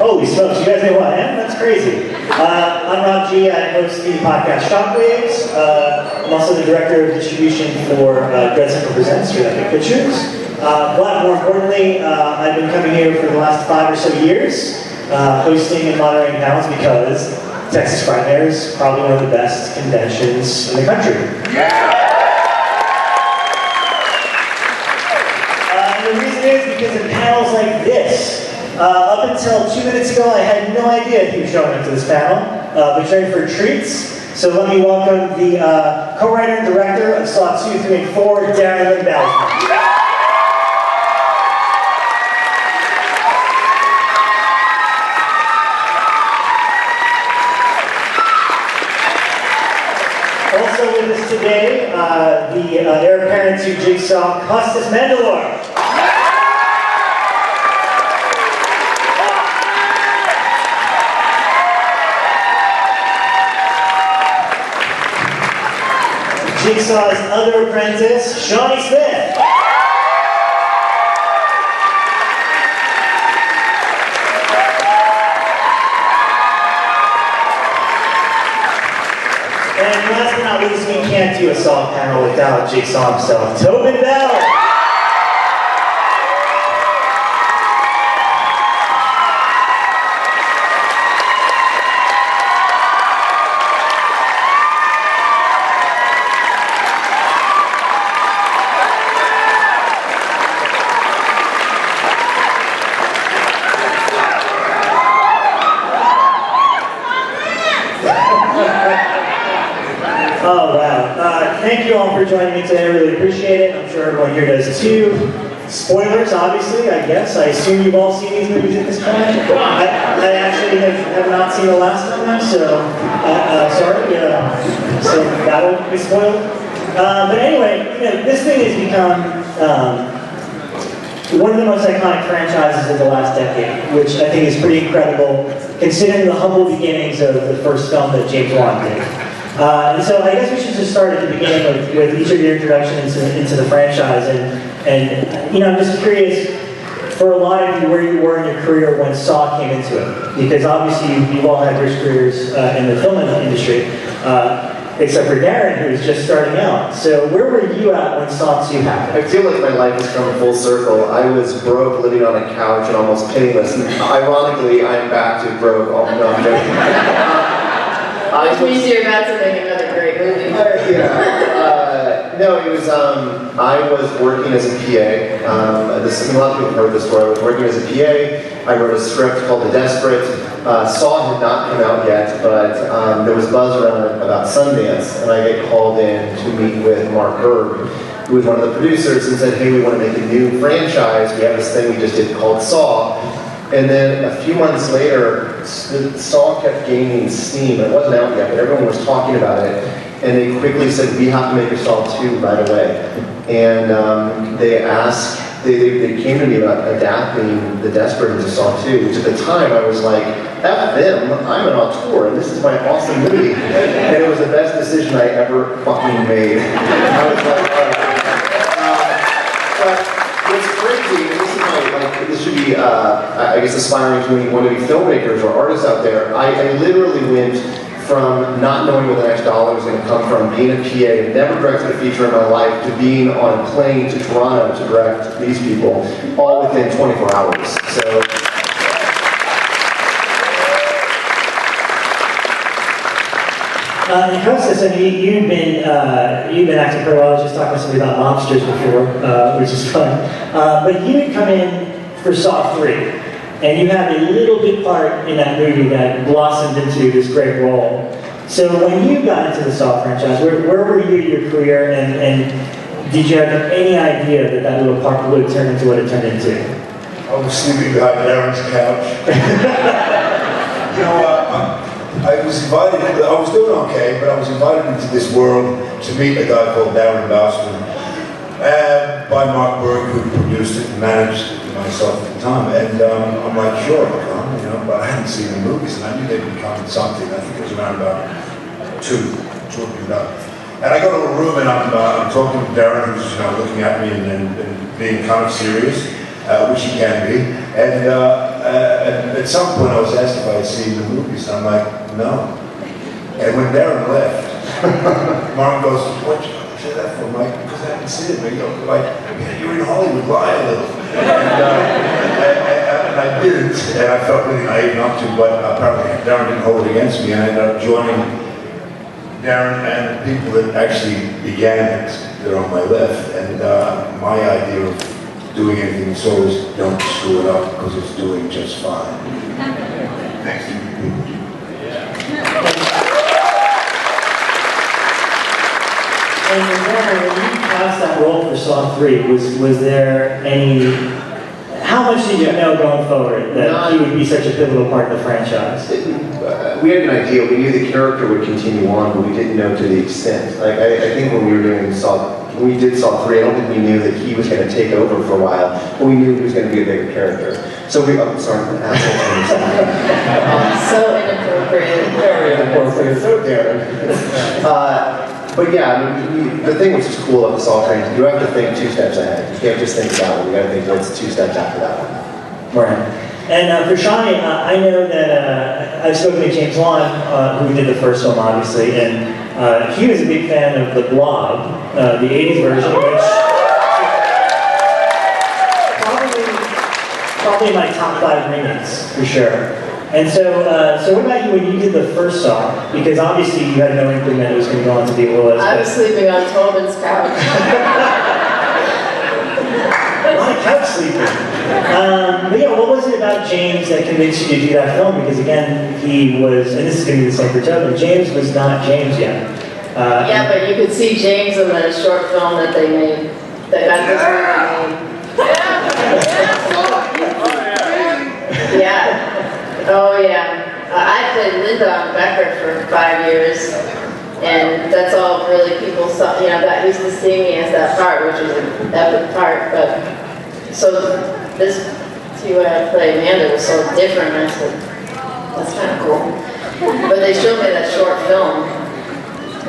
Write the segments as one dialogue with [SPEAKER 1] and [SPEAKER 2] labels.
[SPEAKER 1] Holy smokes, you guys know who I am? That's crazy. I'm Rob G. I host the podcast Shockwaves. I'm also the director of distribution for Dread Central Presents for Epic Pictures. But more importantly, I've been coming here for the last 5 or so years, hosting and moderating panels because Texas Frightmare is probably one of the best conventions in the country. Yeah! And the reason is because of panels like this. Up until 2 minutes ago, I had no idea he was showing up to this panel, but ready for treats. So let me welcome the co-writer and director of Saw 2, 3, and 4, Darren and Bousman. Also with us today, the heir apparent to Jigsaw, Costas Mandylor. Jigsaw's other apprentice, Shawnee Smith. And last but not least, we can't do a Saw panel without Jigsaw himself, Tobin. Oh, wow. Thank you all for joining me today. I really appreciate it. I'm sure everyone here does too. Spoilers, obviously, I guess. I assume you've all seen these movies at this point. I actually have not seen the last one, so sorry. So that'll be spoiled. But anyway, this thing has become one of the most iconic franchises of the last decade, which I think is pretty incredible, considering the humble beginnings of the first film that James Wan did. And so I guess we should just start at the beginning with each of your introductions into the franchise. And I'm just curious, for a lot of you, where you were in your career when Saw came into it. Because obviously you've all had rich careers in the film industry, except for Darren, who was just starting out. So where were you at when Saw 2 happened?
[SPEAKER 2] I feel like my life has come full circle. I was broke, living on a couch, and almost penniless. And ironically, I'm back to broke. Oh, no, I'm joking.
[SPEAKER 3] Which means you're about to make another great movie.
[SPEAKER 2] No, it was, I was working as a PA. A lot of people have heard this story. I was working as a PA. I wrote a script called The Desperate. Saw had not come out yet, but there was buzz around about Sundance, and I get called in to meet with Mark Berg, who was one of the producers, and said, hey, we want to make a new franchise. We have this thing we just did called Saw. And then a few months later, Saw kept gaining steam. It wasn't out yet, but everyone was talking about it. And they quickly said, we have to make a Saw 2 right away. And they came to me about adapting The Desperate into Saw 2, which at the time I was like, F them, I'm an auteur, and this is my awesome movie. And it was the best decision I ever fucking made. I was like, but what's crazy, and this should be, I guess, aspiring to any wannabe filmmakers or artists out there. I literally went from not knowing where the next dollar was going to come from, being a PA, never directed a feature in my life, to being on a plane to Toronto to direct these people, all within 24 hours. So.
[SPEAKER 1] And Costas, I mean, you've been acting for a while. I was just talking to somebody about mobsters before, which is fun. But you had come in for Saw 3, and you had a little bit part in that movie that blossomed into this great role. So when you got into the Saw franchise, where were you in your career, and did you have any idea that that little part would turn into what it turned into?
[SPEAKER 4] I was sleeping behind Darren's couch. I was invited, I was doing okay, but I was invited into this world to meet a guy called Darren Bousman, by Mark Berg, who produced it and managed it myself at the time. And I'm like, sure, I'll come, but I hadn't seen the movies, and I knew they'd become something. I think it was around about two talking about. And I go to a room, and I'm talking to Darren, who's looking at me and being kind of serious. which he can be. And at some point I was asked if I had seen the movies, and I'm like, no. And when Darren left, Martin goes, "What'd you say that for?" I'm like, "Because I haven't seen it." But like, "Yeah, you're in Hollywood, lie a little." And I didn't, and I felt really naive not to, but apparently Darren didn't hold it against me, and I ended up joining Darren and the people that actually began it, that are on my left. And my idea of doing anything is always don't screw it up, because it's doing just fine. Thanks to you people.
[SPEAKER 1] And then when you cast that role for Saw 3, was there any, how much did you know going forward that he would be such a pivotal part of the franchise?
[SPEAKER 2] We had an idea. We knew the character would continue on, but we didn't know to the extent. Like I think when we were doing when we did Saw 3, I don't think we knew that he was going to take over for a while, but we knew he was going to be a bigger character. So we, sorry,
[SPEAKER 3] So inappropriate.
[SPEAKER 2] Very inappropriate. So Darren. But yeah, I mean, the thing which is cool about the Saw franchise, you have to think 2 steps ahead. You can't just think that one. You got to think what's 2 steps after that one.
[SPEAKER 1] Right. And for Shawnee, I know that I've spoken to James Wan, who did the first film, obviously, and he was a big fan of The Blob, the 80s version, which probably my top 5 minutes, for sure. And so, what about you when you did the first Saw? Because obviously you had no inkling that it was going to go on to be what it was.
[SPEAKER 3] I was sleeping on Tobin's couch.
[SPEAKER 1] A lot of couch sleeping. But yeah, what was it about James that convinced you to do that film? Because again, he was, and this is going to be the same for Tobin, James was not James yet.
[SPEAKER 3] Yeah, but you could see James in the short film that they made, that got this movie made. Yeah. Oh yeah. I played Linda on Becker for 5 years, and that's all really people saw, you know, got used to seeing me as that part, which was an epic part. But so this see what I played Amanda was so different. I said, that's kind of cool. But they showed me that short film,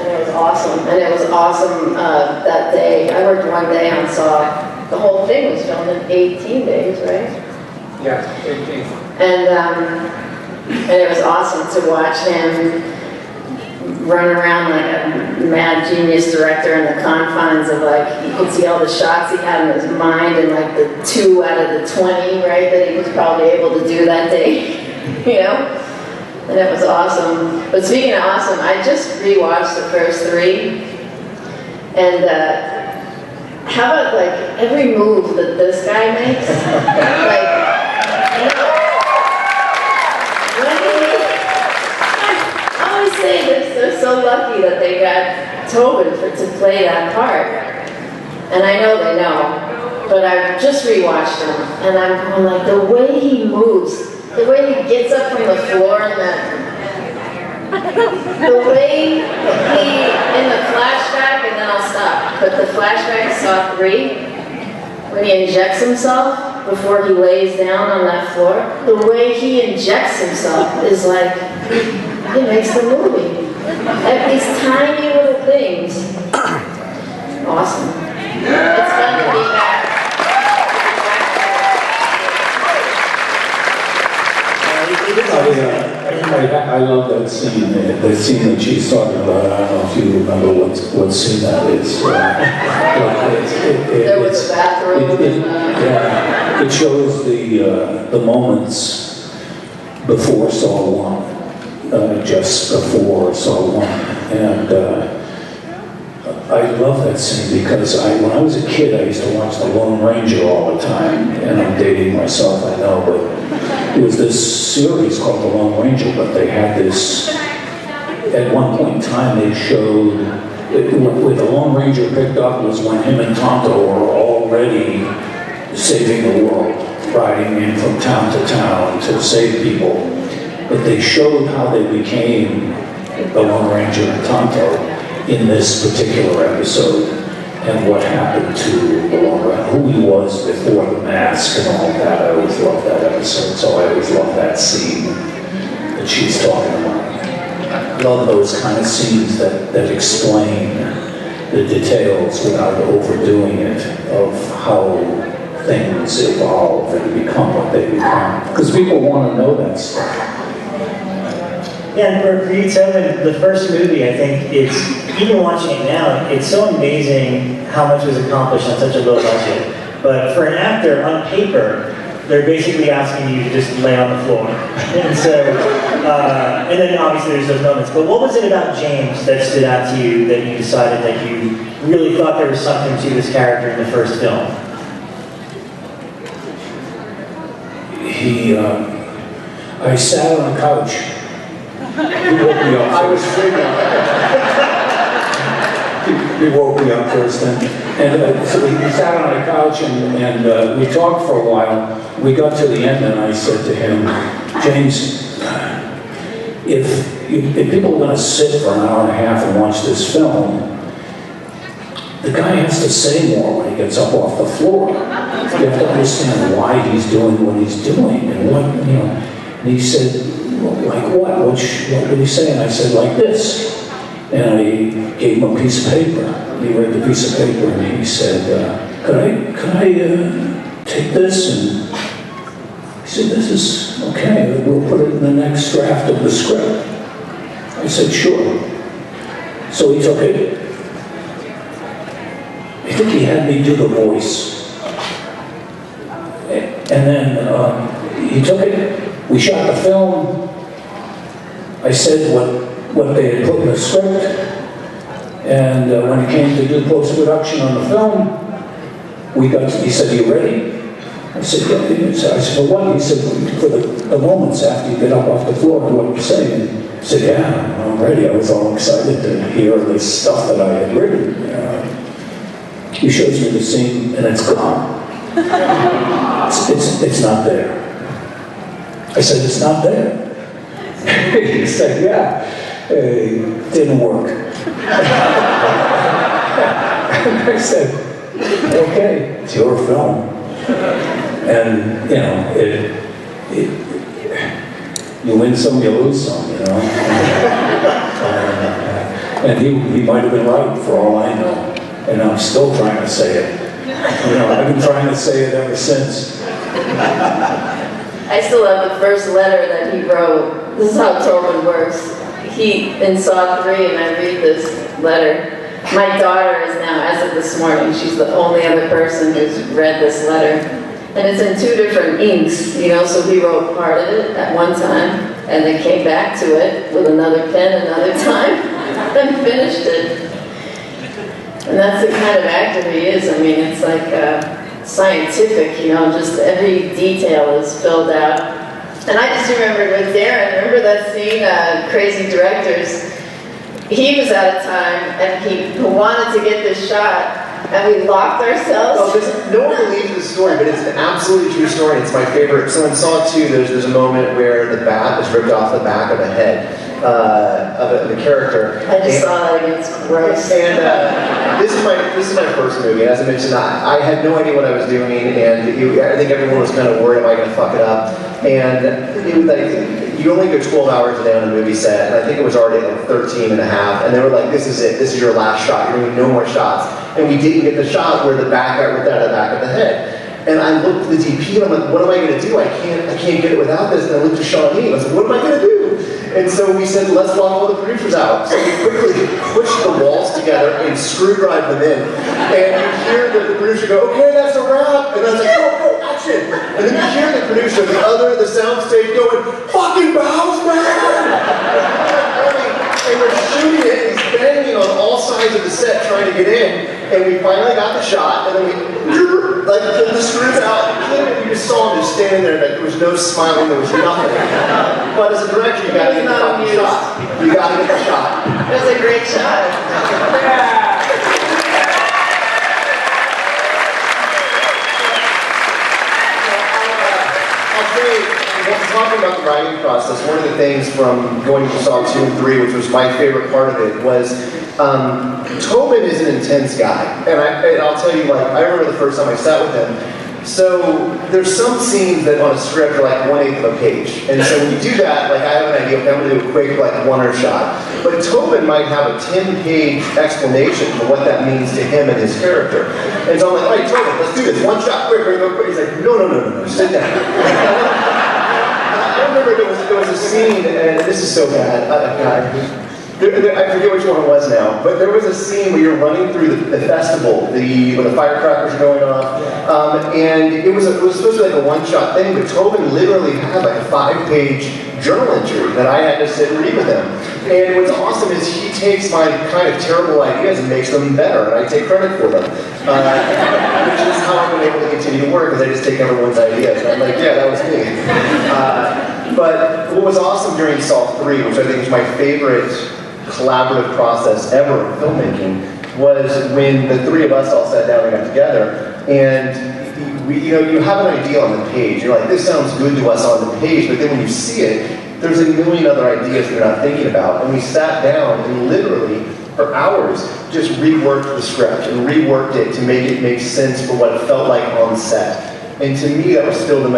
[SPEAKER 3] and it was awesome. And it was awesome that day. I worked 1 day on Saw. The whole thing was filmed in 18 days, right?
[SPEAKER 5] Yeah, 18.
[SPEAKER 3] And it was awesome to watch him run around like a mad genius director in the confines of, like, you could see all the shots he had in his mind, and like the 2 out of the 20, right, that he was probably able to do that day, you know? And it was awesome. But speaking of awesome, I just rewatched the first 3, and how about like every move that this guy makes? Like, they're so lucky that they got Tobin to play that part. And I know they know, but I just rewatched him, and I'm going like, the way he moves, the way he gets up from the floor, and the way he, in the flashback, and then I'll stop, but the flashback Saw 3, when he injects himself before he lays down on that floor, the way he injects himself is like, it makes the movie. Like these tiny little things. Awesome. It's fun to be back.
[SPEAKER 5] I love that scene. The scene that she's talking about. I don't know if you remember what scene that is.
[SPEAKER 3] There was a bathroom.
[SPEAKER 5] It shows the moments before Saw 1. Just before Saw 1, and I love that scene because when I was a kid, I used to watch The Lone Ranger all the time, and I'm dating myself, I know, but it was this series called The Lone Ranger, but they had this, at one point in time, they showed, where The Lone Ranger picked up was when him and Tonto were already saving the world, riding in from town to town to save people. But they showed how they became the Lone Ranger and Tonto in this particular episode, and what happened to the Lone Ranger, who he was before the mask and all that. I always loved that episode, so I always love that scene that she's talking about. I love those kind of scenes that explain the details without overdoing it, of how things evolve and become what they become. Because people want to know that stuff.
[SPEAKER 1] Yeah, and for you, Tobin, the first movie, I think it's, even watching it now, it's so amazing how much was accomplished on such a low budget. But for an actor, on paper, they're basically asking you to just lay on the floor. And so, and then obviously there's those moments. But what was it about James that stood out to you that you decided that you really thought there was something to this character in the first film?
[SPEAKER 5] I sat on a couch. He woke me up. I was sleeping. He woke me up first, and so we sat on a couch and we talked for a while. We got to the end, and I said to him, James, if people are going to sit for an hour and a half and watch this film, the guy has to say more when he gets up off the floor. You have to understand why he's doing what he's doing, and what, you know. And he said, like what? What did he say? And I said, like this. And I gave him a piece of paper. He read the piece of paper and he said, could I take this? And he said, this is okay, we'll put it in the next draft of the script. I said, sure. So he took it. I think he had me do the voice. And then he took it, we shot the film. I said what they had put in the script, and when it came to do post-production on the film, he said, you ready? I said, yeah. I said, for what? He said, for the moments after you get up off the floor, what you say? And I said, yeah, I'm ready. I was all excited to hear this stuff that I had written. He shows me the scene, and it's gone. It's not there. I said, it's not there. He said, yeah, it didn't work. And I said, okay, it's your film. And, you know, you win some, you lose some, you know. And he might have been right for all I know. And I'm still trying to say it. You know, I've been trying to say it ever since.
[SPEAKER 3] I still have the first letter that he wrote. This is how Tobin works. In Saw 3, and I read this letter. My daughter is now, as of this morning, she's the only other person who's read this letter. And it's in 2 different inks, you know, so he wrote part of it at one time, and then came back to it with another pen another time, and finished it. And that's the kind of actor he is. I mean, it's like scientific, you know, just every detail is filled out. And I just remembered with Darren, remember that scene, Crazy Directors? He was out of time, and he wanted to get this shot, and we locked ourselves.
[SPEAKER 2] Oh, no one believes this story, but it's an absolutely true story. It's my favorite. So in Saw 2, there's a moment where the bat is ripped off the back of the head of the character.
[SPEAKER 3] I just saw that again. It's gross.
[SPEAKER 2] And this is my first movie. As I mentioned, I had no idea what I was doing, and I think everyone was kind of worried, am I going to fuck it up? And it was like, you only go 12 hours a day on a movie set, and I think it was already like 13 and a half, and they were like, this is it, this is your last shot, you're doing no more shots. And we didn't get the shot where the bat got ripped out of the back of the head. And I looked at the DP, and I'm like, what am I going to do? I can't get it without this. And I looked at Shawnee, and I was like, what am I going to do? And so we said, let's lock all the producers out. So we quickly pushed the walls together and screwdrived them in. And you hear the producer go, okay, that's a wrap. And I was like, go, action. And then you hear the producer, the soundstage going, fucking Bousman! And we're shooting it, he's banging on all sides of the set trying to get in, and we finally got the shot, and then we like pulled the screws out, and you just saw him just standing there, like there was no smiling, there was nothing. But as a director, you gotta get the fucking shot. You gotta get the shot.
[SPEAKER 3] It was a great shot.
[SPEAKER 2] Talking about the writing process, one of the things from going to Saw 2 and 3, which was my favorite part of it, was Tobin is an intense guy. And I'll tell you, like, I remember the first time I sat with him. So there's some scenes that on a script are like 1/8 of a page. And so when you do that, like I have an idea, okay, I'm going to do a quick like one-er shot. but Tobin might have a 10-page explanation for what that means to him and his character. And so I'm like, all right, Tobin, let's do this. One shot, quick, quick, quick. He's like, no, sit down. I remember there was a scene, and this is so bad. I forget which one it was now, but there was a scene where you're running through the festival, when the firecrackers are going off, and it was supposed to be like a one-shot thing, but Tobin literally had like a 5-page journal entry that I had to sit and read with him. And what's awesome is he takes my kind of terrible ideas and makes them better, and I take credit for them, which is how I've been able to continue to work, because I just take everyone's ideas, and I'm like, yeah, that was me. But what was awesome during Saw 3, which I think is my favorite collaborative process ever in filmmaking, was when the three of us all sat down and got together, and you have an idea on the page. You're like, this sounds good to us on the page, but then when you see it, there's a million other ideas that you're not thinking about. And we sat down and literally, for hours, just reworked the script and reworked it to make it make sense for what it felt like on set. And to me, that was still the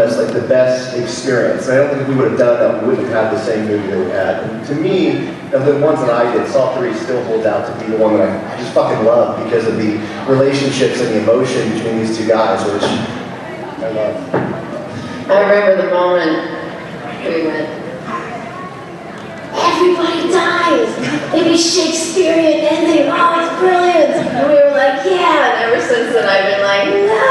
[SPEAKER 2] best experience. And I don't think if we would have done that, we wouldn't have had the same movie that we had. And to me, of the ones that I did, Saw 3 still holds out to be the one that I just fucking love because of the relationships and the emotion between these two guys, which I love.
[SPEAKER 3] I remember the moment we went, everybody dies! Maybe Shakespearean ending, oh, it's brilliant! And we were like, yeah, and ever since then I've been like, no!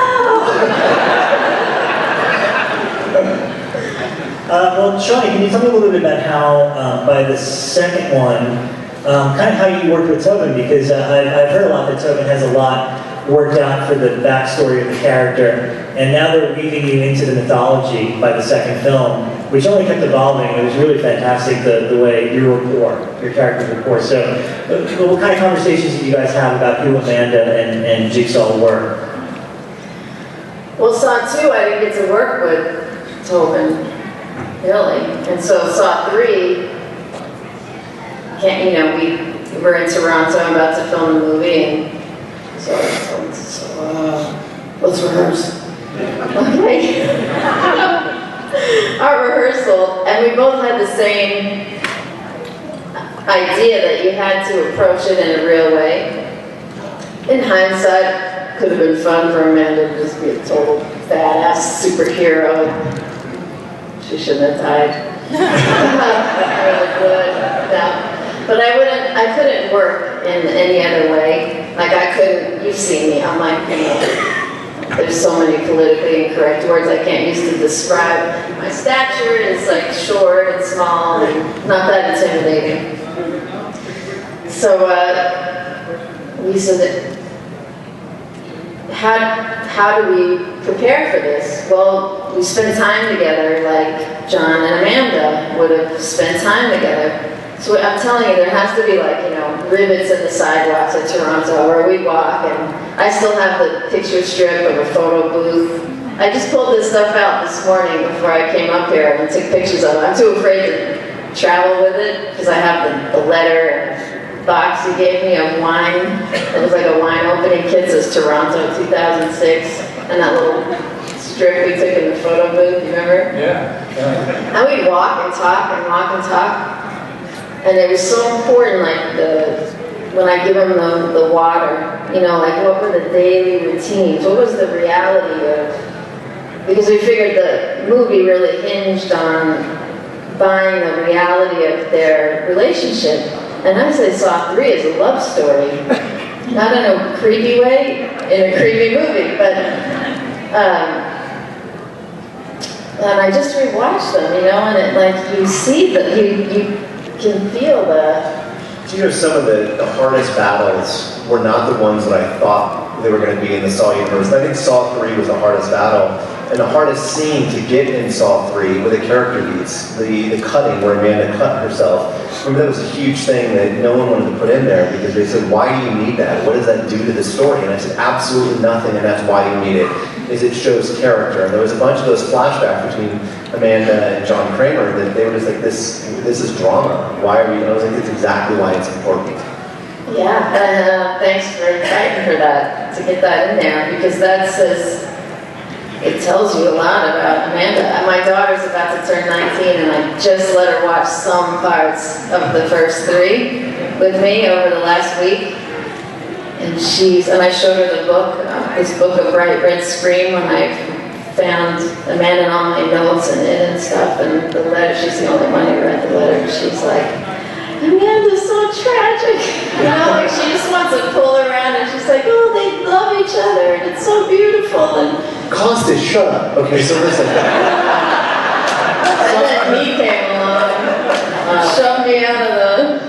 [SPEAKER 1] Well, Shawnee, can you tell me a little bit about how, by the second one, kind of how you worked with Tobin? Because I've heard a lot that Tobin has a lot worked out for the backstory of the character, and now they're weaving you into the mythology by the second film, which only kept evolving. It was really fantastic the way your character's rapport. So, what kind of conversations did you guys have about who Amanda and Jigsaw were?
[SPEAKER 3] Well, Saw 2, I didn't get to work with Tobin, really. And so Saw 3, we were in Toronto about to film the movie, and so let's rehearse. Okay. Our rehearsal, and we both had the same idea that you had to approach it in a real way. In hindsight, could have been fun for Amanda to just be a total badass superhero. She shouldn't have died. Really good. No. But I couldn't work in any other way. Like I couldn't, you've seen me, I'm like, there's so many politically incorrect words I can't use to describe my stature. It's like short and small and not that intimidating. So we said, how do we prepare for this? Well, we spend time together like John and Amanda would have spent time together. So I'm telling you, there has to be rivets in the sidewalks of Toronto where we walk, and I still have the picture strip of a photo booth. I just pulled this stuff out this morning before I came up here and took pictures of it. I'm too afraid to travel with it because I have the letter and box he gave me of wine. It was like a wine opening kit, says Toronto 2006, and that little strip we took in the photo booth, you remember?
[SPEAKER 5] Yeah.
[SPEAKER 3] And we'd walk and talk and walk and talk. And it was so important, when I give them the water, what were the daily routines? What was the reality of, because we figured the movie really hinged on buying the reality of their relationship. And I say Saw 3 is a love story. Not in a creepy way, in a creepy movie, but, and I just rewatched them, and you see that you can feel
[SPEAKER 2] some of the hardest battles were not the ones that I thought they were going to be in the Saw universe. I think Saw 3 was the hardest battle, and the hardest scene to get in Saw 3 were the character beats, the cutting where Amanda cut herself. Remember, that was a huge thing that no one wanted to put in there because they said, why do you need that? What does that do to the story? And I said, absolutely nothing, and that's why you need it, is it shows character. And there was a bunch of those flashbacks between Amanda and John Kramer that they were just like, this is drama. Why are we, and I was like, that's exactly why it's important.
[SPEAKER 3] Yeah, thanks for fighting for that, to get that in there, because that says, it tells you a lot about Amanda. My daughter's about to turn 19, and I just let her watch some parts of the first 3 with me over the last week. And I showed her the book, this book of Bright Red Scream, when I found Amanda and all my notes in it and stuff, and the letter. She's the only one who read the letter. She's like, Amanda's so tragic. You know, like she just wants to pull her around, and she's like, oh, they love each other, and it's so beautiful. And
[SPEAKER 2] Costas, shut up. Okay, so listen.
[SPEAKER 3] and then he came along, shoved me out of the.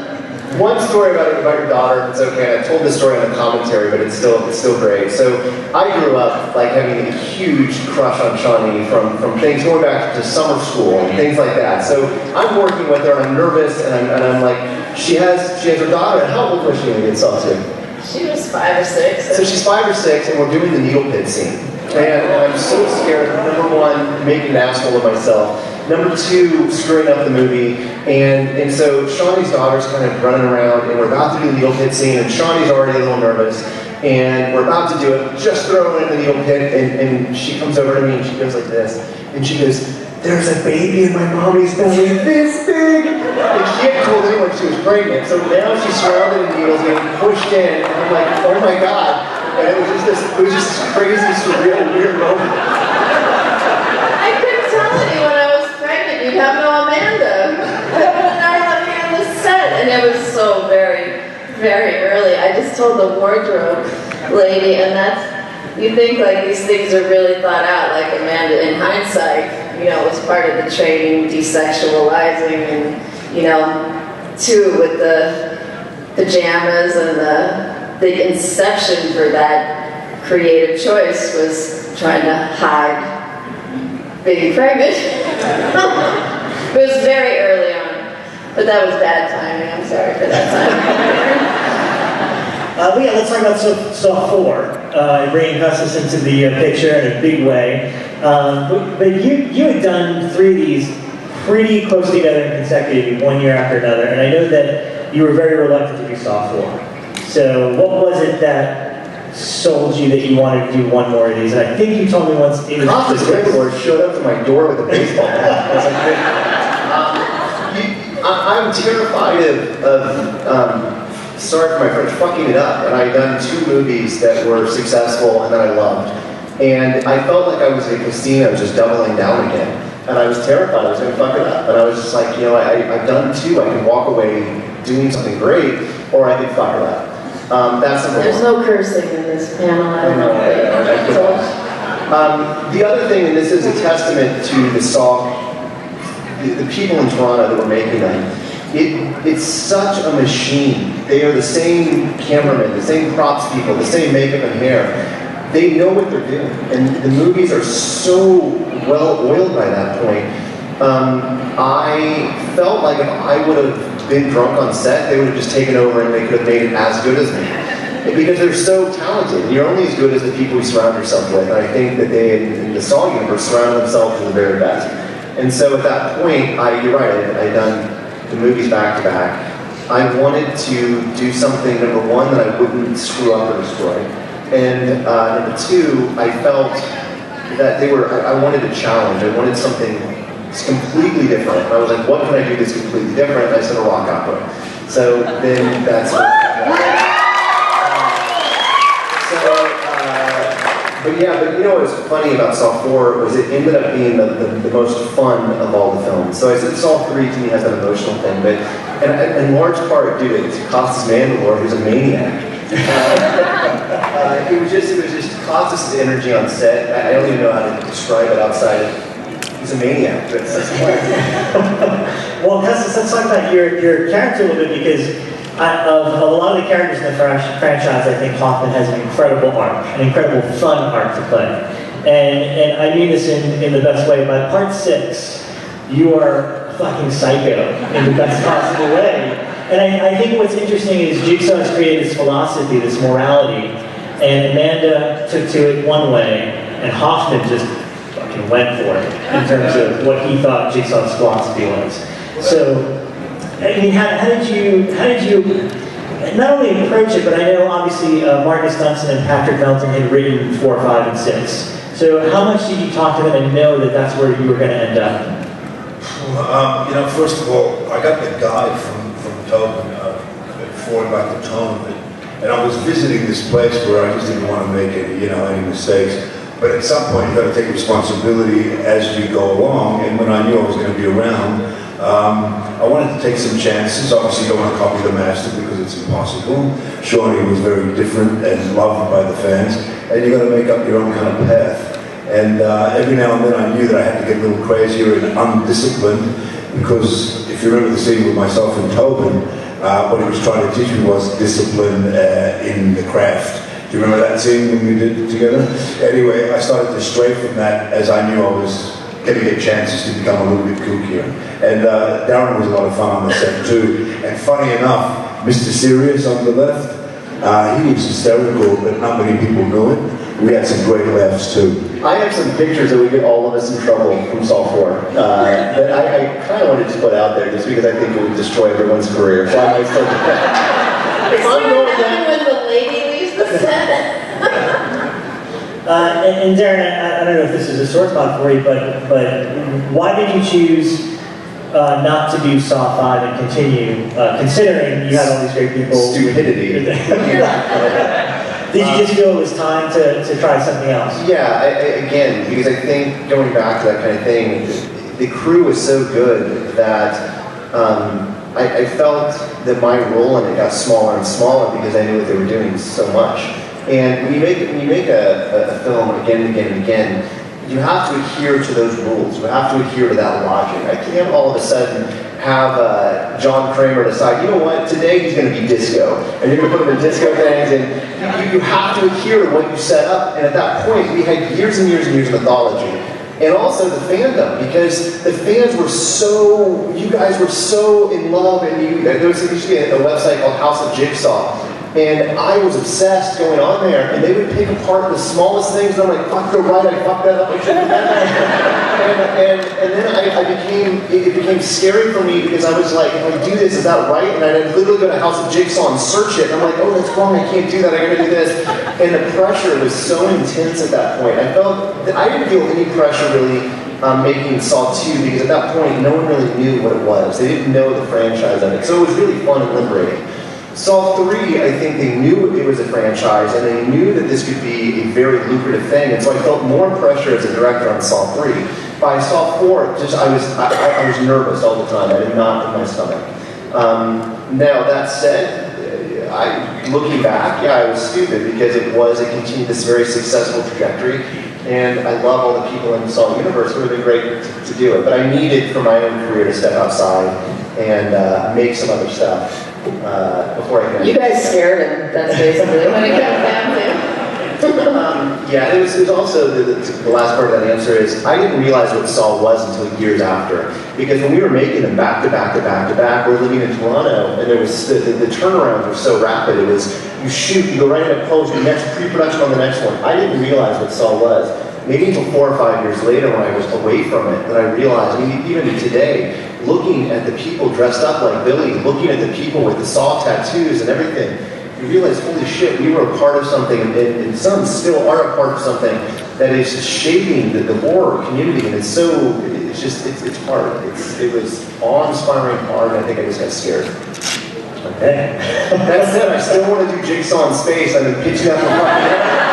[SPEAKER 2] One story about your daughter, if it's okay. I told this story on the commentary, but it's still great. So I grew up like having a huge crush on Shawnee from things going back to summer school and things like that. So I'm working with her, and I'm nervous, and I'm like, she has her daughter. And how old was she when we get saw to?
[SPEAKER 3] She was 5 or 6.
[SPEAKER 2] So she's 5 or 6, and we're doing the needle pit scene. And I'm so scared. Number 1, making an asshole of myself. Number 2, screwing up the movie. And so Shawnee's daughter's kind of running around, and we're about to do the needle pit scene, and Shawnee's already a little nervous. And we're about to do it, just throw her in the needle pit, and she comes over to me, and she goes like this. And she goes, there's a baby in my mommy's belly this big. And she had told anyone she was pregnant. So now she's surrounded in needles, getting pushed in, and I'm like, oh my God. And it was just this crazy, surreal, weird moment.
[SPEAKER 3] I couldn't tell anyone I was pregnant. You'd have no Amanda. I would not have me on the set. And it was so very, very early. I just told the wardrobe lady, and that's, you think like these things are really thought out, like Amanda, in hindsight, you know, it was part of the training, desexualizing, and, you know, too, with the pajamas and the inception for that creative choice was trying to hide being pregnant. It was very early on, but that was bad timing. I'm sorry for that timing.
[SPEAKER 1] But yeah, let's talk about Saw 4, bringing Costas into the picture in a big way. But you had done 3 of these pretty close together and consecutively, one year after another, and I know that you were very reluctant to do Saw 4. So what was it that sold you that you wanted to do one more of these? And I think you told me once it was
[SPEAKER 2] Costas showed up to my door with a baseball bat. I was like, I'm terrified of sorry for my French, fucking it up. And I'd done 2 movies that were successful and that I loved. And I felt like I was in a casino just doubling down again. And I was terrified I was going to fuck it up. And I was just like, you know, I've done 2. I can walk away doing something great, or I can fuck it up. That's number 1.
[SPEAKER 3] There's no cursing in this panel. I don't know.
[SPEAKER 2] The other thing, and this is a testament to the Saw, the people in Toronto that were making them, it's such a machine. They are the same cameramen, the same props people, the same makeup and hair. They know what they're doing. And the movies are so well oiled by that point. I felt like if I would have been drunk on set, they would have just taken over and they could have made it as good as me. Because they're so talented. You're only as good as the people you surround yourself with. And I think that they, in the Saw universe, surround themselves with the very best. And so at that point, you're right, I'd done the movies back to back. I wanted to do something, number 1, that I wouldn't screw up or destroy. And number 2, I felt that I wanted a challenge. I wanted something completely different. And I was like, what can I do that's completely different? And I said a rock opera. So then that's what but you know what was funny about Saw 4 was it ended up being the most fun of all the films. So I said Saw 3 to me has that emotional thing, but in large part due to Costas Mandylor, who's a maniac. It was just Costas' energy on set. I don't even know how to describe it outside of, he's a maniac.
[SPEAKER 1] Well, Costas, let's talk about your character a little bit, because of a lot of the characters in the franchise, I think Hoffman has an incredible arc, an incredible fun arc to play. And I mean this in the best way. By part 6, you are fucking psycho in the best possible way. And I think what's interesting is Jigsaw has created this philosophy, this morality, and Amanda took to it one way, and Hoffman just fucking went for it in terms of what he thought Jigsaw's philosophy was. So, I mean, how did not only approach it, but I know obviously Marcus Dunstan and Patrick Melton had written 4, 5, and 6. So how much did you talk to them and know that that's where you were going to end up?
[SPEAKER 4] You know, first of all, I got the guide from Tobin before I got the tone of it. And I was visiting this place where I just didn't want to make any, any mistakes. But at some point, you got to take responsibility as you go along. And when I knew I was going to be around, I wanted to take some chances. Obviously, you don't want to copy the master because it's impossible. Shawnee was very different and loved by the fans. And you got to make up your own kind of path. And every now and then I knew that I had to get a little crazier and undisciplined, because if you remember the scene with myself and Tobin, what he was trying to teach me was discipline in the craft. Do you remember that scene when we did it together? Anyway, I started to stray from that as I knew I was going to get chances to become a little bit kookier. And Darren was a lot of fun on the set too. And funny enough, Mr. Serious on the left, he was hysterical, but not many people knew it. We had some great laughs too.
[SPEAKER 2] I have some pictures that would get all of us in trouble from Saw 4 that I kind of wanted to put out there just because I think it would destroy everyone's career. So I might still do that.
[SPEAKER 3] If I'm going when the lady leaves the set.
[SPEAKER 1] And Darren, I don't know if this is a sore spot for you, but why did you choose not to do Saw 5 and continue, considering you had all these great people?
[SPEAKER 2] Stupidity.
[SPEAKER 1] Did you just feel it was time to try something else?
[SPEAKER 2] Yeah, again, because I think going back to that kind of thing, the crew was so good that I felt that my role in it got smaller and smaller because I knew what they were doing so much. And when you make a film again and again and again, you have to adhere to those rules. You have to adhere to that logic. I can't all of a sudden have John Kramer decide, you know what, today he's going to be disco. And you're going to put him in disco things, and you have to adhere to what you set up. And at that point, we had years and years and years of mythology. And also the fandom, because the fans were so, you guys were so in love, and there used to be a website called House of Jigsaw. And I was obsessed going on there, and they would pick apart the smallest things, and I'm like, fuck, you're right, I fucked that up, I shouldn't have done that. And then it became scary for me, because I was like, if I do this, is that right? And I'd literally go to House of Jigsaw and search it, and I'm like, oh, that's wrong, I can't do that, I gotta do this. And the pressure was so intense at that point. I felt that I didn't feel any pressure really making Saw 2, because at that point, no one really knew what it was. They didn't know the franchise of it, so it was really fun and liberating. Saw 3, I think they knew it was a franchise, and they knew that this could be a very lucrative thing, and so I felt more pressure as a director on Saw 3. By Saw 4, I was nervous all the time. I did not in my stomach. Now, that said, looking back, yeah, I was stupid, because it continued this very successful trajectory, and I love all the people in the Saw universe who have been great to do it, but I needed for my own career to step outside and make some other stuff. Before I
[SPEAKER 3] You guys scared him, that's basically what it comes down to.
[SPEAKER 2] Yeah, it was also, the last part of that answer is, I didn't realize what Saw was until years after. Because when we were making them back to back to back to back, we were living in Toronto, and there was, the turnarounds were so rapid. It was, you shoot, you go right into post, your next pre-production on the next one. I didn't realize what Saw was. Maybe until 4 or 5 years later when I was away from it, that I realized, I mean, even today, looking at the people dressed up like Billy, looking at the people with the Saw tattoos and everything, you realize, holy shit, we were a part of something, and some still are a part of something that is shaping the horror community, and it's hard. It was awe-inspiring hard, and I think I just got scared.
[SPEAKER 1] Okay.
[SPEAKER 2] That said, I still want to do Jigsaw in space. I've been pitching that for fucking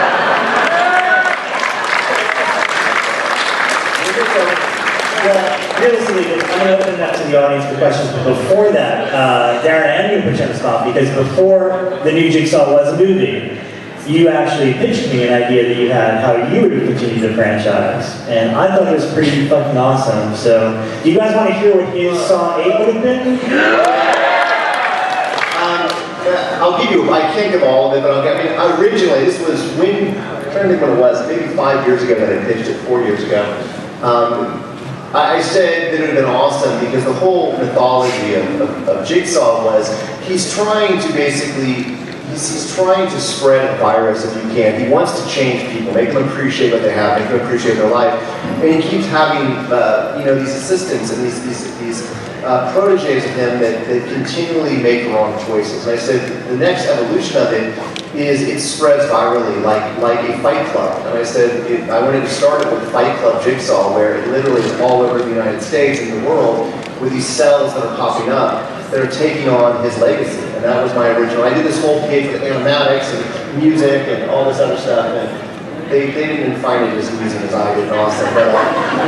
[SPEAKER 1] Well, realistically, I'm going to open that to the audience for questions, but before that, Darren, I am going to put you on the spot, because before the new Jigsaw was a movie, you actually pitched me an idea that you had how you would continue the franchise, and I thought it was pretty fucking awesome. So, do you guys want to hear what his Saw 8 would have been?
[SPEAKER 2] I'll give you, I can't give all of it, but originally, this was when, I'm trying to think when it was, maybe 5 years ago that I pitched it, 4 years ago. I said that it would have been awesome because the whole mythology of Jigsaw was he's trying to basically, he's trying to spread a virus if you can. He wants to change people, make them appreciate what they have, make them appreciate their life. And he keeps having, these assistants and these proteges of him that continually make wrong choices. And I said, the next evolution of it is it spreads virally like a Fight Club. And I said, I wanted to start it with Fight Club Jigsaw, where it literally is all over the United States and the world with these cells that are popping up that are taking on his legacy. And that was my original. I did this whole page with animatics and music and all this other stuff. And they didn't even find it as amusing as I did, and awesome. But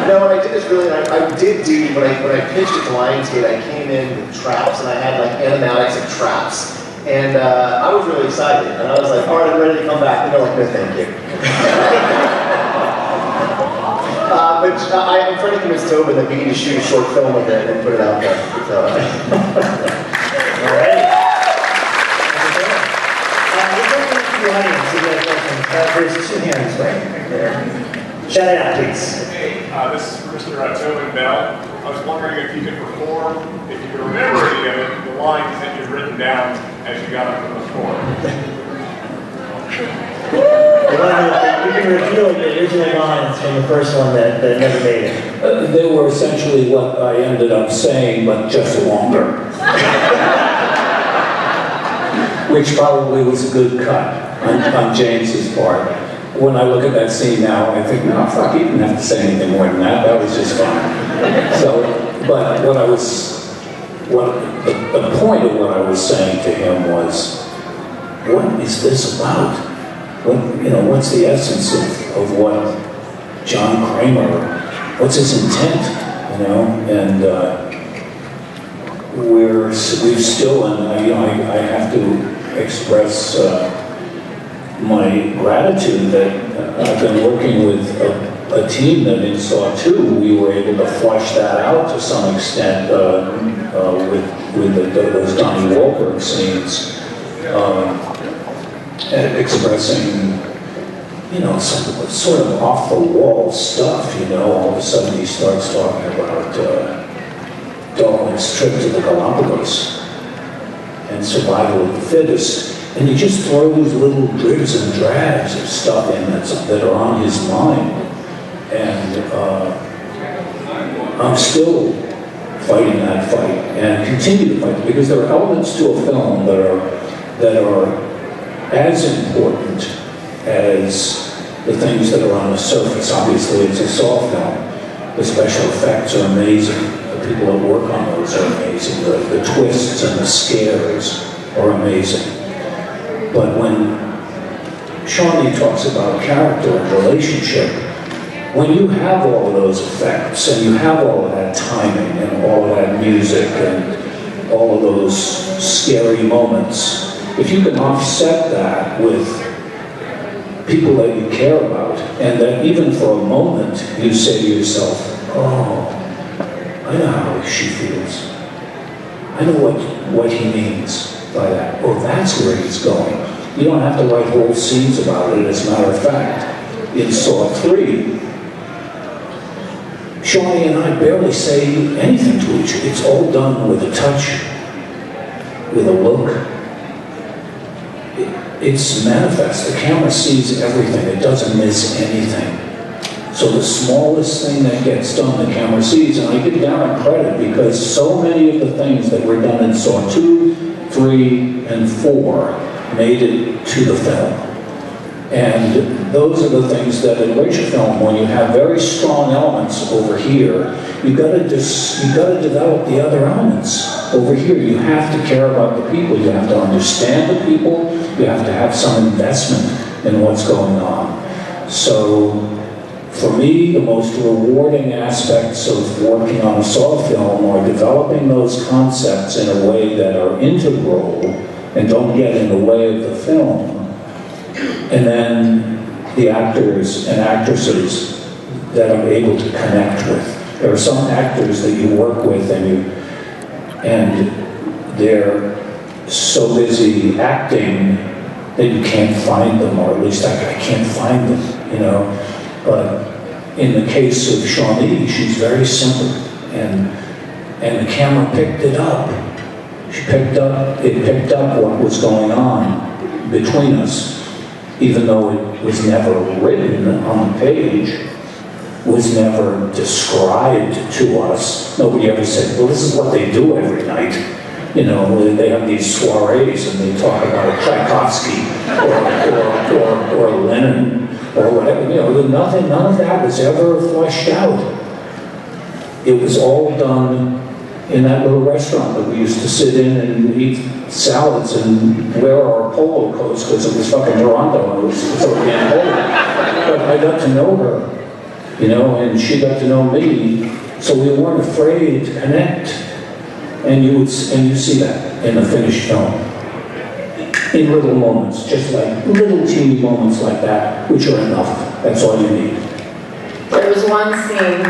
[SPEAKER 2] no, when I did this really, I did do, when I pitched it to Lionsgate, I came in with traps, and I had like animatics of traps. And I was really excited, and I was like, all right, I'm ready to come back. And they're like, no, thank you. But I'm trying to convince Tobin that we need to shoot a short film with it and put it out there. So,
[SPEAKER 1] All right. The audience, if you have questions. There's two hands right there. Shout it out, please.
[SPEAKER 6] Hey, this is Mr. Tobin Bell. I was wondering if you could perform, if you could remember any of it, the lines that you've written down as you got up to the floor.
[SPEAKER 1] You can reveal the original lines from the first one that never made it.
[SPEAKER 5] They were essentially what I ended up saying, but just longer. Which probably was a good cut on James's part. When I look at that scene now, I think, no, fuck, he didn't have to say anything more than that. That was just fine. So, but what I was, the point of what I was saying to him was, what is this about? What's the essence of what John Kramer, what's his intent, and we've still, and I have to express my gratitude that I've been working with a team that in Saw 2, we were able to flush that out to some extent with those Donnie Wahlberg scenes. Expressing, some sort of off-the-wall stuff, all of a sudden he starts talking about Darwin's trip to the Galapagos and survival of the fittest, and he just throws little dribs and drabs of stuff in that are on his mind, and I'm still fighting that fight and continue to fight, because there are elements to a film that are as important as the things that are on the surface. Obviously, it's a Saw film. The special effects are amazing. The people that work on those are amazing. The twists and the scares are amazing. But when Shawnee talks about character and relationship, when you have all of those effects and you have all of that timing and all of that music and all of those scary moments, if you can offset that with people that you care about, and that even for a moment you say to yourself, oh, I know how she feels. I know what he means by that. Oh, that's where he's going. You don't have to write whole scenes about it. As a matter of fact, in Saw 3, Shawnee and I barely say anything to each other. It's all done with a touch, with a look. It's manifest. The camera sees everything. It doesn't miss anything. So the smallest thing that gets done, the camera sees. And I give Darren credit, because so many of the things that were done in Saw 2, 3, and 4 made it to the film. And those are the things that enrich a film. When you have very strong elements over here, you've got to develop the other elements over here. You have to care about the people. You have to understand the people. You have to have some investment in what's going on. So, for me, the most rewarding aspects of working on a Saw film are developing those concepts in a way that are integral and don't get in the way of the film. And then the actors and actresses that I'm able to connect with. There are some actors that you work with and they're so busy acting that you can't find them, or at least I can't find them, But in the case of Shawnee, she's very simple, and the camera picked it up. It picked up what was going on between us, even though it was never written on the page. was never described to us. Nobody ever said, well, this is what they do every night. You know, they have these soirees and they talk about Tchaikovsky or Lennon or whatever. You know, none of that was ever fleshed out. It was all done in that little restaurant that we used to sit in and eat salads and wear our polo coats because it was fucking Toronto and it was so damn cold. But I got to know her, you know, and she got to know me, so we weren't afraid to connect. And you see that in the finished film. In little moments, just like little teeny moments like that, which are enough. That's all you need.
[SPEAKER 3] There was one scene,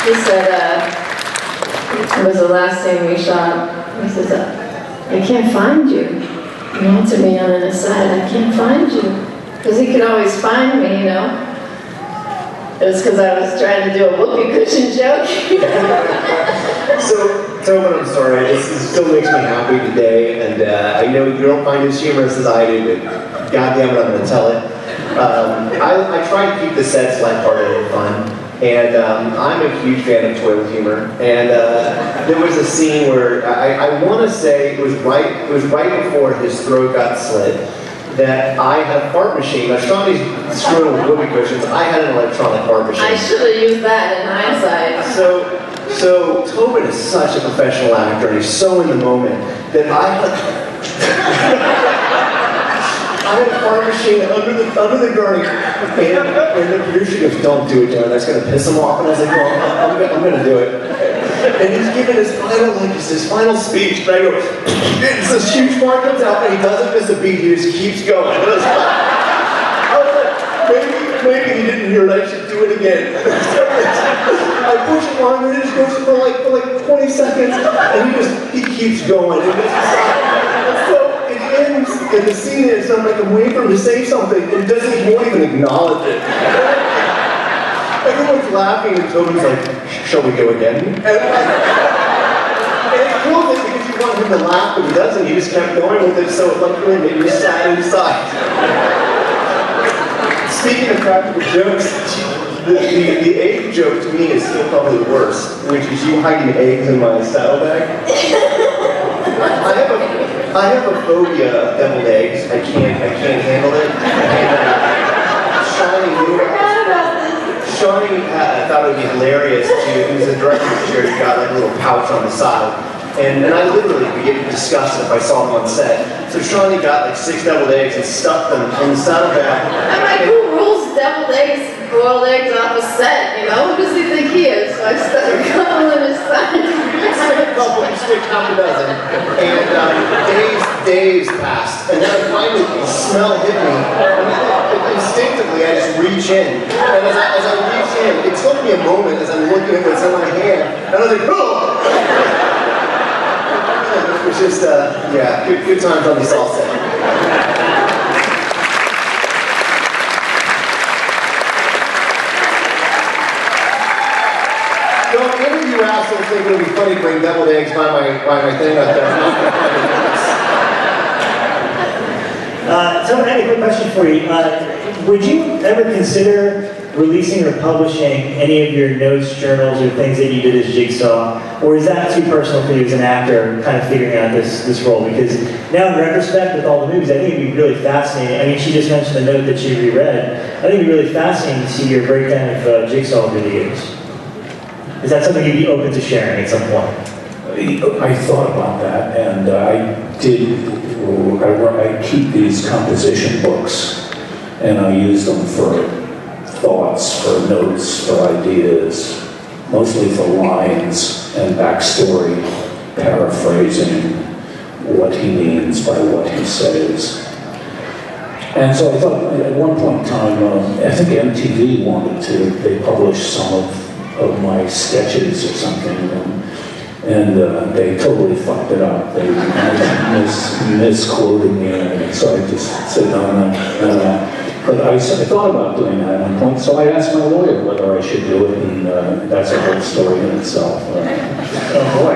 [SPEAKER 3] he said, it was the last scene we shot. He says, I can't find you. He answered me on an aside, I can't find you. Because he could always find me, you know. It was because I was trying to do a whoopee cushion joke.
[SPEAKER 2] So, Tobin, I'm sorry, this still makes me happy today, and I know you don't find it as humorous as I do, but goddamn it, I'm going to tell it. I try to keep the sets lighthearted and fun, and I'm a huge fan of toilet humor. And there was a scene where I want to say it was right before his throat got slit. That I had a fart machine. Now, Shawnee's screwing with whoopee cushions. I had an electronic fart machine.
[SPEAKER 3] I should have used that in hindsight.
[SPEAKER 2] So Tobin is such a professional actor, and he's so in the moment that I had a fart machine under the gurney, and the producer goes, "Don't do it, Darren. That's going to piss him off." And I was like, "Well, I'm going to do it." And he's giving his final speech, and I go, it's this huge fart comes out, and he doesn't miss a beat, he just keeps going. I was like, maybe he didn't hear it, I should do it again. I push him on, and it just goes for like 20 seconds, and he keeps going. And so it ends, and the scene ends, and I'm like, I'm waiting for him to say something, and he won't even acknowledge it. Everyone's laughing, and Tobin's like, shall we go again? And it's cool because you want him to laugh, but he doesn't. He just kept going with it, so it like really made me sad inside. Speaking of practical jokes, the egg joke to me is still probably the worst, which is you hiding eggs in my saddlebag. I have a phobia of deviled eggs. I can't handle it. Shawnee thought it would be hilarious he was a director's chair, he got like a little pouch on the side. And I literally would get disgusted if I saw him on set. So Shawnee got like 6 deviled eggs and stuck them in the saddlebag.
[SPEAKER 3] I'm like, who rules deviled eggs, boiled eggs off a set, you know? Who does he think he is? So I stuck a couple in his side.
[SPEAKER 2] A couple, you stick half a dozen. And days passed. And then finally the smell hit me. Instinctively, I just reach in. And as I reach in, it took me a moment as I'm looking at what's in my hand. And I was like, oh! It was just, yeah, good times on the salt set. Don't any of you assholes think it would be funny to bring deviled eggs by my thing out there.
[SPEAKER 1] So I have a quick question for you. Would you ever consider releasing or publishing any of your notes, journals, or things that you did as Jigsaw? Or is that too personal for you as an actor, kind of figuring out this role? Because now in retrospect with all the movies, I think it'd be really fascinating. I mean, she just mentioned the note that she reread. I think it'd be really fascinating to see your breakdown of Jigsaw over the years. Is that something you'd be open to sharing at some point?
[SPEAKER 5] I thought about that, and I keep these composition books, and I use them for thoughts, for notes, for ideas, mostly for lines and backstory, paraphrasing what he means by what he says. And so I thought, at one point in time, I think MTV wanted to, they published some of my sketches or something, and they totally fucked it up. They misquoted me, and so I just said, no. But I thought about doing that at one point, so I asked my lawyer whether I should do it, and that's a whole story in itself.
[SPEAKER 1] Oh boy.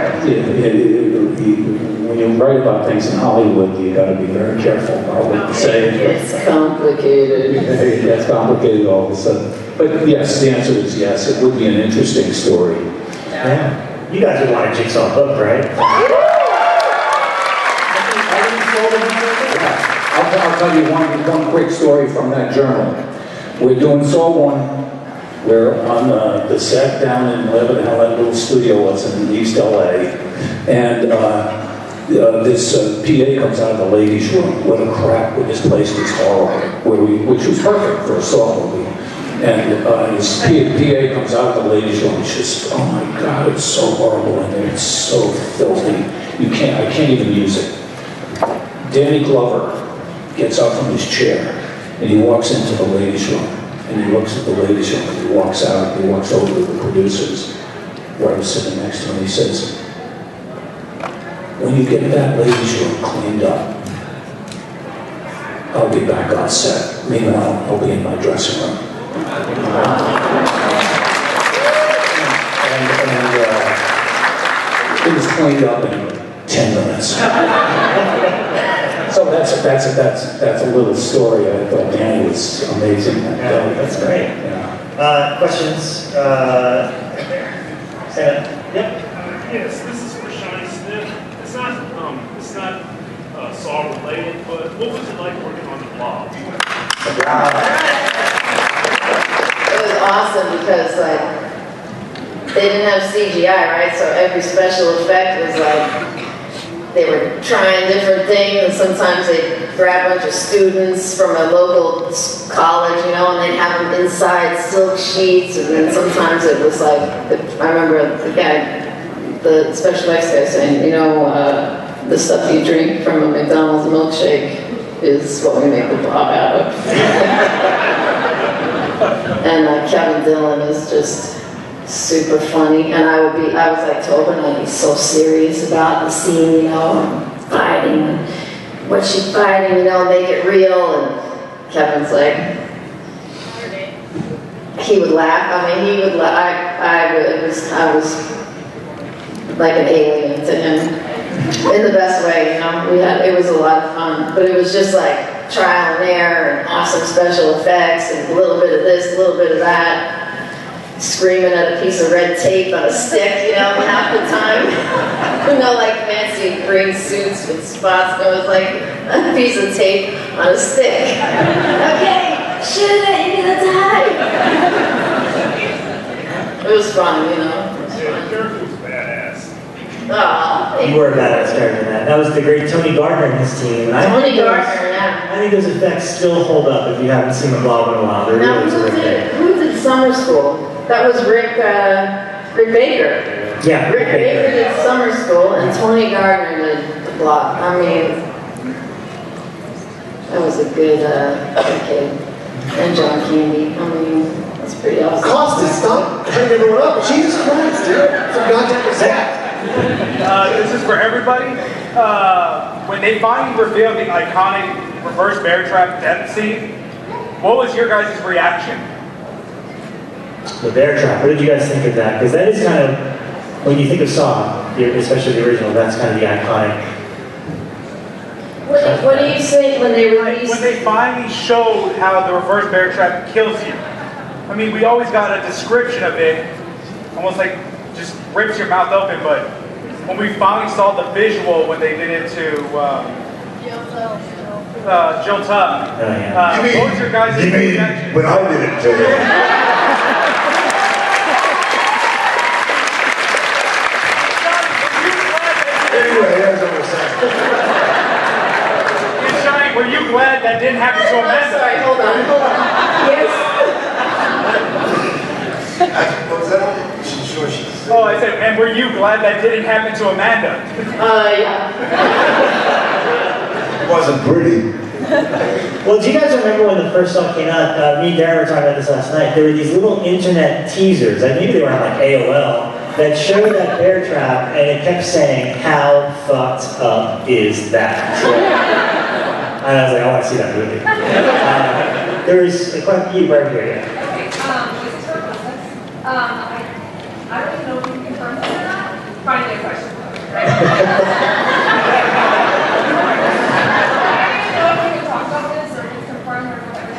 [SPEAKER 5] When you write about things in Hollywood, you got to be very careful about what you say.
[SPEAKER 3] It's complicated.
[SPEAKER 5] It's complicated all of a sudden. But yes, the answer is yes. It would be an interesting story.
[SPEAKER 1] Yeah. You guys would want a Jigsaw book, right?
[SPEAKER 5] I'll tell you one quick story from that journal. We're doing Saw 1. We're on the set down in whatever the hell that little studio was in East LA. And this PA comes out of the ladies' room. What a crap, this place was horrible, which was perfect for a Saw movie. And his PA comes out of the ladies' room and just, oh my God, it's so horrible in there. It's so filthy. I can't even use it. Danny Glover gets up from his chair and he walks into the ladies' room and he looks at the ladies' room and he walks out and he walks over to the producers where I was sitting next to him. He says, when you get that ladies' room cleaned up, I'll be back on set. Meanwhile, I'll be in my dressing room. It was cleaned up in 10 minutes. So that's a little story. I thought Danny was amazing.
[SPEAKER 1] Yeah, that's great.
[SPEAKER 5] Yeah.
[SPEAKER 1] Questions? Yep.
[SPEAKER 7] Yes, this is for Shawnee Smith. It's not Saw related, but what was it like working on the blog?
[SPEAKER 3] It was awesome because like they didn't have CGI, right? So every special effect was like they were trying different things, and sometimes they'd grab a bunch of students from a local college, you know, and they'd have them inside silk sheets, and then sometimes it was like, I remember the guy, the special effects guy saying, you know, the stuff you drink from a McDonald's milkshake is what we make the blob out of. And Kevin Dillon is just super funny, and I was like Tobin, I'd be so serious about the scene, you know, fighting, and what she's fighting, you know, make it real, and Kevin's like, he would laugh, I mean, he would laugh, I was like an alien to him, in the best way, you know, it was a lot of fun, but it was just like trial and error, and awesome special effects, and a little bit of this, a little bit of that, screaming at a piece of red tape on a stick, you know, half the time. You know, like fancy green suits with spots. It was like a piece of tape on a stick. Okay, shoot it, you're gonna die. It was fun, you know.
[SPEAKER 7] Yeah, the character was badass.
[SPEAKER 3] Aw,
[SPEAKER 1] You were a badass character in that. That was the great Tony Gardner and his team. And
[SPEAKER 3] Tony Gardner, yeah.
[SPEAKER 1] I think those effects still hold up if you haven't seen the blog in a while. They're
[SPEAKER 3] Now,
[SPEAKER 1] really terrific.
[SPEAKER 3] who did Summer School? That was Rick Baker.
[SPEAKER 1] Yeah,
[SPEAKER 3] Rick Baker did Summer School, and Tony Gardner did the block. I mean, that was a good kid. And John Candy. I mean, that's pretty awesome.
[SPEAKER 2] Costas, stop turning everyone up. Jesus Christ, dude. For goddamn respect.
[SPEAKER 8] This is for everybody. When they finally revealed the iconic reverse bear trap death scene, what was your guys' reaction?
[SPEAKER 1] The bear trap. What did you guys think of that? Because that is kind of, when you think of Saw, especially the original, that's kind of the iconic.
[SPEAKER 3] What do you think when they released?
[SPEAKER 8] When they finally showed how the reverse bear trap kills you. I mean, we always got a description of it, almost like just rips your mouth open, but when we finally saw the visual when they did it to Jill Tubb, what was your guys' reaction?
[SPEAKER 4] When I did it to you? Anyway, that's what we're saying.
[SPEAKER 8] Shawnee, were you glad that didn't happen to Amanda?
[SPEAKER 3] Sorry, hold on. Yes.
[SPEAKER 4] What was that? She's sure she's...
[SPEAKER 8] Oh, I said, and were you glad that didn't happen to Amanda?
[SPEAKER 3] Yeah.
[SPEAKER 4] It wasn't pretty.
[SPEAKER 1] Well, do you guys remember when the first song came out? Me and Darren were talking about this last night. There were these little internet teasers, I think they were on like AOL, that showed that bear trap, and it kept saying, "How fucked up is that?" And I was like, I want to see that movie. There is a question right here. Yeah.
[SPEAKER 9] This is for Costas. I don't even know if you can confirm this or not. Finally, a question. Right? I don't know if you can talk about this or just confirm or whatever,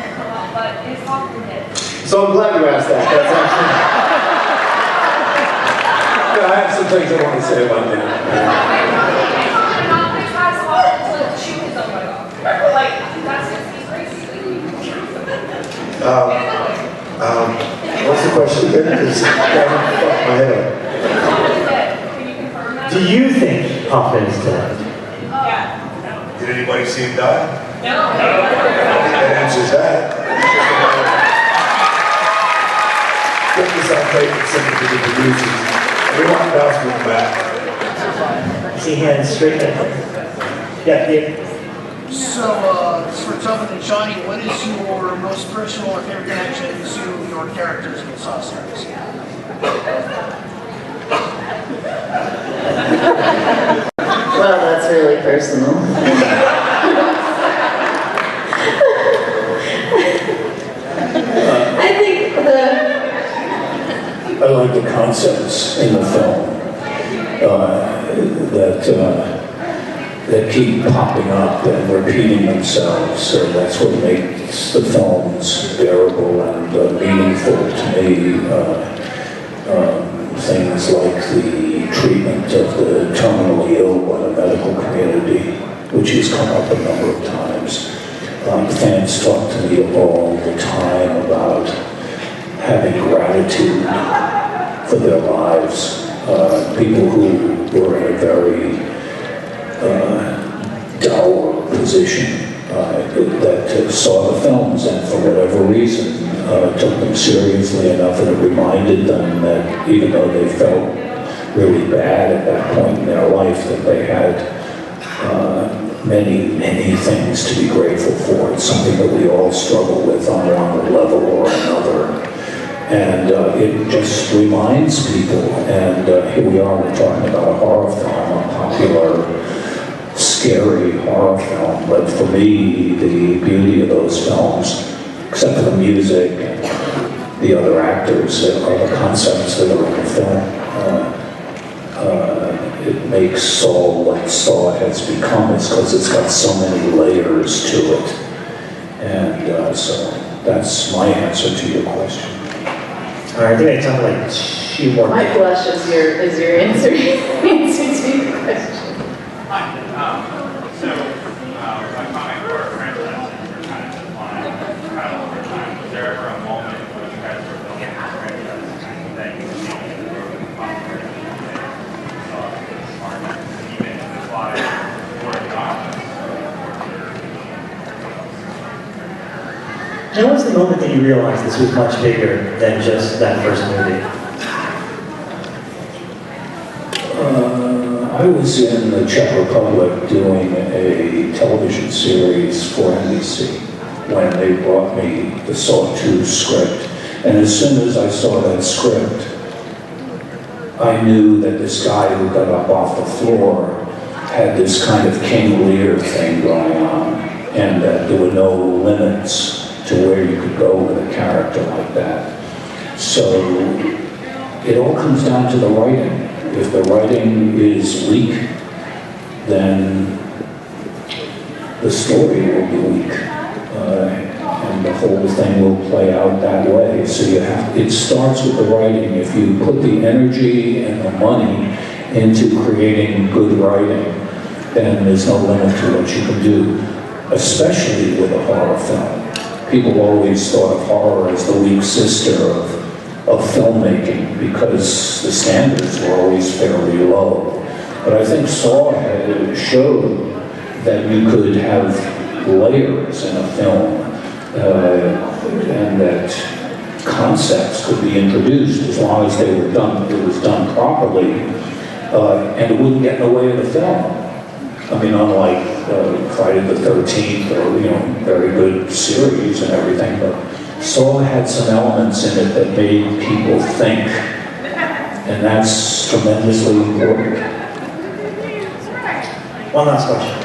[SPEAKER 9] but is Hoffman dead?
[SPEAKER 2] So I'm glad you asked that. That's actually...
[SPEAKER 5] Yeah, I have some things I want to say about that.
[SPEAKER 9] Hoffman tries to shoot his own way off. Like, that's just, he's crazy.
[SPEAKER 4] What's the question again? Because I haven't fucked my head up.
[SPEAKER 9] Hoffman is dead. Can you confirm that?
[SPEAKER 1] Do you think Hoffman is dead?
[SPEAKER 9] Yeah.
[SPEAKER 4] Did anybody see him die?
[SPEAKER 9] No.
[SPEAKER 4] That answers that. Get this on tape and send it to the producers. We want Bousman back.
[SPEAKER 1] See hands straight at Yeah, Dave.
[SPEAKER 10] So, for Tobin and Shawnee, what is your most personal or favorite connection to your characters in the Saw series?
[SPEAKER 3] Well, that's really personal. I think
[SPEAKER 5] I like the concepts in the film that keep popping up and repeating themselves. So that's what makes the films bearable and meaningful to me. Things like the treatment of the terminally ill by the medical community, which has come up a number of times. Fans talk to me all the time about having gratitude for their lives. People who were in a very dour position that saw the films and for whatever reason took them seriously enough, and it reminded them that even though they felt really bad at that point in their life, that they had many, many things to be grateful for. It's something that we all struggle with on one level or another. And it just reminds people, and here we are, we're talking about a horror film, a popular, scary horror film, but for me, the beauty of those films, except for the music and the other actors, are the concepts that are in the film. It makes Saw what Saw has become, is because it's got so many layers to it. And so that's my answer to your question.
[SPEAKER 1] All right, I think I talked like 2 more.
[SPEAKER 3] my blush is your answer to your question.
[SPEAKER 8] Hi. My comic book franchises were kind of declined over time. Was there ever a moment when you guys were building this franchise that you changed the growth of the popularity and saw the market, even if the plot or the office?
[SPEAKER 1] When was the moment that you realized this was much bigger than just that first movie?
[SPEAKER 5] I was in the Czech Republic doing a television series for NBC when they brought me the Saw 2 script. And as soon as I saw that script, I knew that this guy who got up off the floor had this kind of King Lear thing going on, and that there were no limits to where you could go with a character like that. So it all comes down to the writing. If the writing is weak, then the story will be weak, and the whole thing will play out that way. So it starts with the writing. If you put the energy and the money into creating good writing, then there's no limit to what you can do, especially with a horror film. People always thought of horror as the weak sister of filmmaking because the standards were always fairly low. But I think Saw showed that you could have layers in a film and that concepts could be introduced as long as it was done properly, and it wouldn't get in the way of the film. I mean, unlike Friday the 13th or, very good series and everything, but Saw had some elements in it that made people think, and that's tremendously important.
[SPEAKER 1] One last question.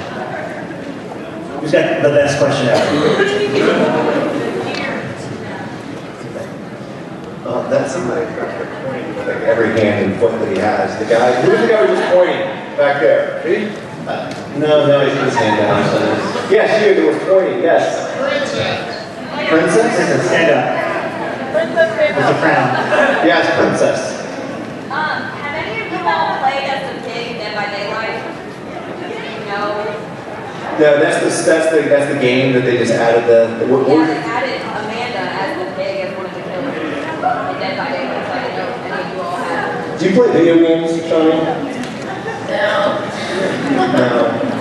[SPEAKER 1] Who's got the best question ever?
[SPEAKER 2] That's somebody pointing with like every hand and foot that he has. The guy, who's the guy who was pointing back there? See? No, he's put his hand down. Yes, you, that was pointing, yes. Princess?
[SPEAKER 1] Stand up. It's a crown.
[SPEAKER 2] Yes, princess.
[SPEAKER 9] Have any of you all played as the pig in Dead by Daylight? No.
[SPEAKER 2] No, that's the game that they just added
[SPEAKER 9] Yeah, they added Amanda as the pig as one of the killers in Dead by Daylight, so I didn't know if any of you all have.
[SPEAKER 2] Do you play video games, Shawnee?
[SPEAKER 3] No.
[SPEAKER 2] No.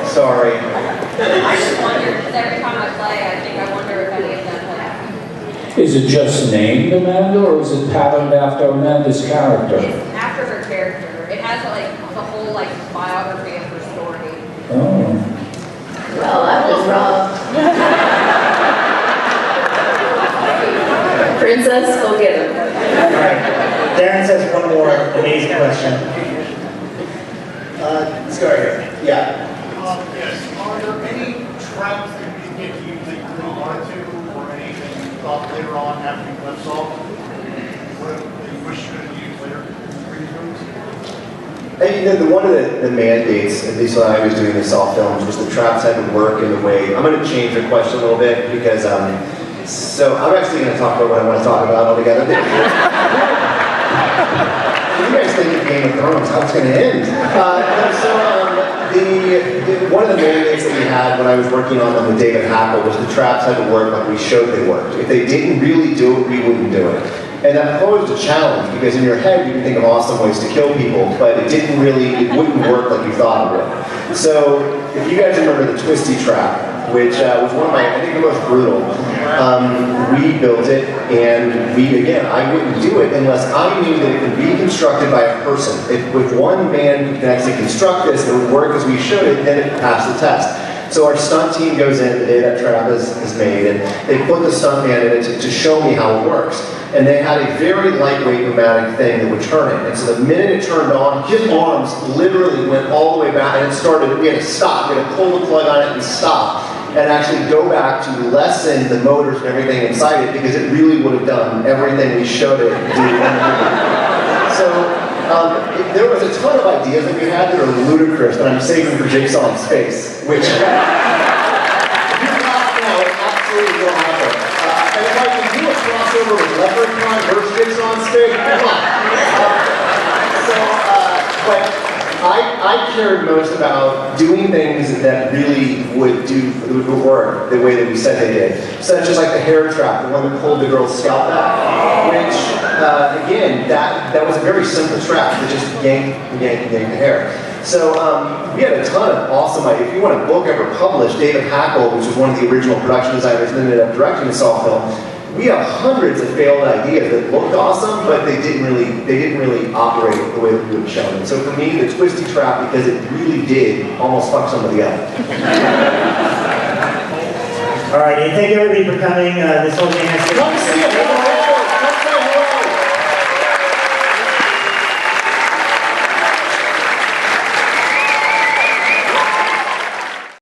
[SPEAKER 2] Sorry.
[SPEAKER 9] I just wonder, because every time I play, I think I wonder if any of them have.
[SPEAKER 5] Is it just named Amanda, or is it patterned after Amanda's character?
[SPEAKER 9] It's after her character. It has like the whole like biography of her story.
[SPEAKER 5] Oh.
[SPEAKER 3] Well, that was wrong. Princess, go get him.
[SPEAKER 1] All right. Darren says one more amazing question.
[SPEAKER 2] Let's go right here. Yeah.
[SPEAKER 11] Yes. Are there any traps that you get to use that you really wanted to, or anything you thought later on after you left Saw? What you wish you could have used later in previous movies?
[SPEAKER 2] And you know, one of the mandates, at least when I was doing the Saw films, was the traps had to work in the way. I'm going to change the question a little bit because, so I'm actually going to talk about what I want to talk about altogether. You guys think of Game of Thrones, how it's going to end? One of the mandates that we had when I was working on them with David Hackle was the traps had to work like we showed they worked. If they didn't really do it, we wouldn't do it. And that posed a challenge because in your head you can think of awesome ways to kill people, but it wouldn't work like you thought it would. So if you guys remember the Twisty Trap, which was one of my, I think the most brutal, we built it, and I wouldn't do it unless I knew that it could be constructed by a person. If one man can actually construct this, it would work as we showed it, then it passed the test. So our stunt team goes in the day that trap is made, and they put the stunt man in it to show me how it works. And they had a very lightweight pneumatic thing that would turn it. And so the minute it turned on, his arms literally went all the way back, and it started, we had to stop, we had to pull the plug on it and stop, and actually go back to lessen the motors and everything inside it, because it really would have done everything we showed it to do. So there was a ton of ideas that we had that are ludicrous, but I'm saving for Jigsaw in Space, which if you laugh now, it absolutely will happen. And if I can do a crossover with Leprechaun versus Jigsaw in Space, come on. But I cared most about doing things that really would work the way that we said they did. Such as like the hair trap, the one that pulled the girl's scalp back, which, again, that was a very simple trap that just yanked the hair. So we had a ton of awesome ideas. If you want a book ever published, David Hackle, which was one of the original production designers that ended up directing the Saw film, we have hundreds of failed ideas that looked awesome, but they didn't really operate the way that we would have shown them. So for me, the Twisty Trap, because it really did almost fuck somebody up.
[SPEAKER 1] All right, and thank you everybody for coming. This whole game has been...